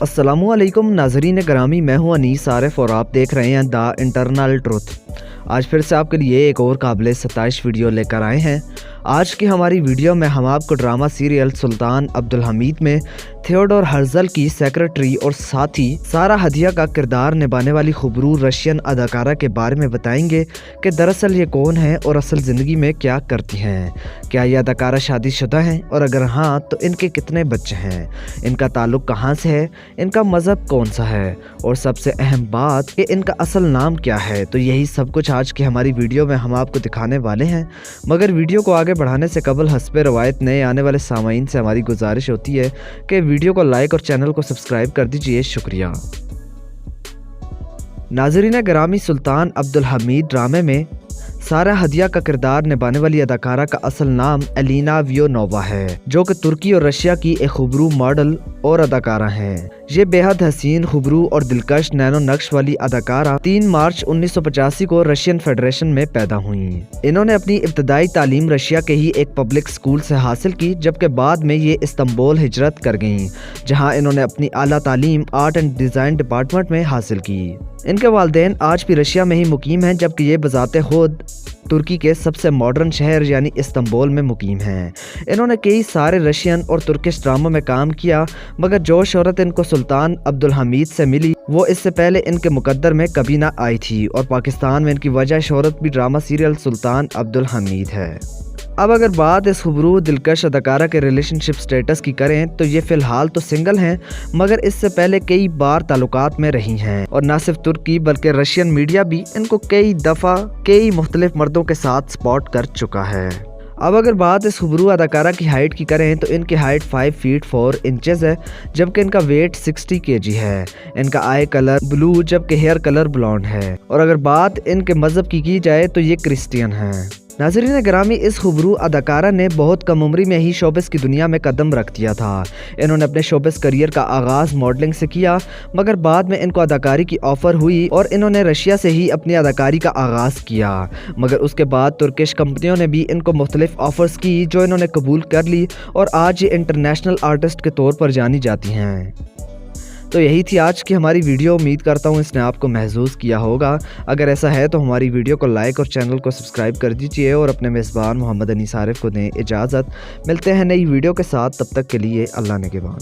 अस्सलामुअलैकुम नाजरीन ग्रामी, मैं हूं अनीस आरिफ और आप देख रहे हैं द इंटरनल ट्रुथ। आज फिर से आपके लिए एक और काबिल सताइश वीडियो लेकर आए हैं। आज की हमारी वीडियो में हम आपको ड्रामा सीरियल सुल्तान अब्दुल हमीद में थियोडोर हर्जल की सेक्रेटरी और साथ ही सारा हदिया का किरदार निभाने वाली खुबरू रशियन अदाकारा के बारे में बताएंगे कि दरअसल ये कौन है और असल ज़िंदगी में क्या करती हैं। क्या ये अदाकारा शादीशुदा हैं और अगर हाँ तो इनके कितने बच्चे हैं, इनका ताल्लुक़ कहाँ से है, इनका मज़हब कौन सा है और सबसे अहम बात कि इनका असल नाम क्या है। तो यही सब कुछ आज की हमारी वीडियो में हम आपको दिखाने वाले हैं। मगर वीडियो को आगे बढ़ाने से कबल हस्बे रवायत नए आने वाले सामाईन से हमारी गुजारिश होती है कि वीडियो को लाइक और चैनल को सब्सक्राइब कर दीजिए। शुक्रिया। नाज़रीन ग्रामी, सुल्तान अब्दुल हमीद ड्रामे में सारा हदिया का किरदार निभाने वाली अदाकारा का असल नाम एलिना वियोनोवा है, जो कि तुर्की और रशिया की एक खुबरू मॉडल और अदाकारा हैं। ये बेहद हसीन, खुबरू और दिलकश नैनो नक्श वाली अदाकारा 3 मार्च 1985 को रशियन फेडरेशन में पैदा हुई। इन्होंने अपनी इब्तदाई तालीम रशिया के ही एक पब्लिक स्कूल से हासिल की, जबकि बाद में ये इस्तांबुल हिजरत कर गईं, जहां इन्होंने अपनी आला तालीम आर्ट एंड डिज़ाइन डिपार्टमेंट में हासिल की। इनके वालिदैन आज भी रशिया में ही मुकीम हैं, जबकि ये बजाते खुद तुर्की के सबसे मॉडर्न शहर यानी इस्तांबुल में मुकीम हैं। इन्होंने कई सारे रशियन और तुर्किश ड्रामों में काम किया, मगर जो शोहरत इनको सुल्तान अब्दुल हमीद से मिली वो इससे पहले इनके मुकद्दर में कभी ना आई थी और पाकिस्तान में इनकी वजह शोहरत भी ड्रामा सीरियल सुल्तान अब्दुल हमीद है। अब अगर बात इस खुबरू दिलकश अदाकारा के रिलेशनशिप स्टेटस की करें तो ये फ़िलहाल तो सिंगल हैं, मगर इससे पहले कई बार ताल्लुकात में रही हैं और न सिर्फ तुर्की बल्कि रशियन मीडिया भी इनको कई दफ़ा कई मुख्तलिफ मर्दों के साथ स्पॉट कर चुका है। अब अगर बात इस खुबरू अदाकारा की हाइट की करें तो इनकी हाइट 5 फीट 4 इंचेस है, जबकि इनका वेट 60 kg है। इनका आई कलर ब्लू जबकि हेयर कलर ब्लॉन्ड है और अगर बात इनके मज़हब की जाए तो ये क्रिश्चियन हैं। नाज़रीन ग्रामी, इस खुबरू अदाकारा ने बहुत कम उम्री में ही शोबिस की दुनिया में कदम रख दिया था। इन्होंने अपने शोबिस करियर का आगाज़ मॉडलिंग से किया, मगर बाद में इनको अदाकारी की ऑफ़र हुई और इन्होंने रशिया से ही अपनी अदाकारी का आगाज़ किया। मगर उसके बाद तुर्किश कंपनियों ने भी इनको मुख्तलिफ ऑफ़र्स की जो इन्होंने कबूल कर ली और आज ये इंटरनेशनल आर्टिस्ट के तौर पर जानी जाती हैं। तो यही थी आज की हमारी वीडियो। उम्मीद करता हूँ इसने आपको महसूस किया होगा। अगर ऐसा है तो हमारी वीडियो को लाइक और चैनल को सब्सक्राइब कर दीजिए और अपने मेज़बान मोहम्मद अनीस आरिफ को दें इजाज़त। मिलते हैं नई वीडियो के साथ, तब तक के लिए अल्लाह निगहबान।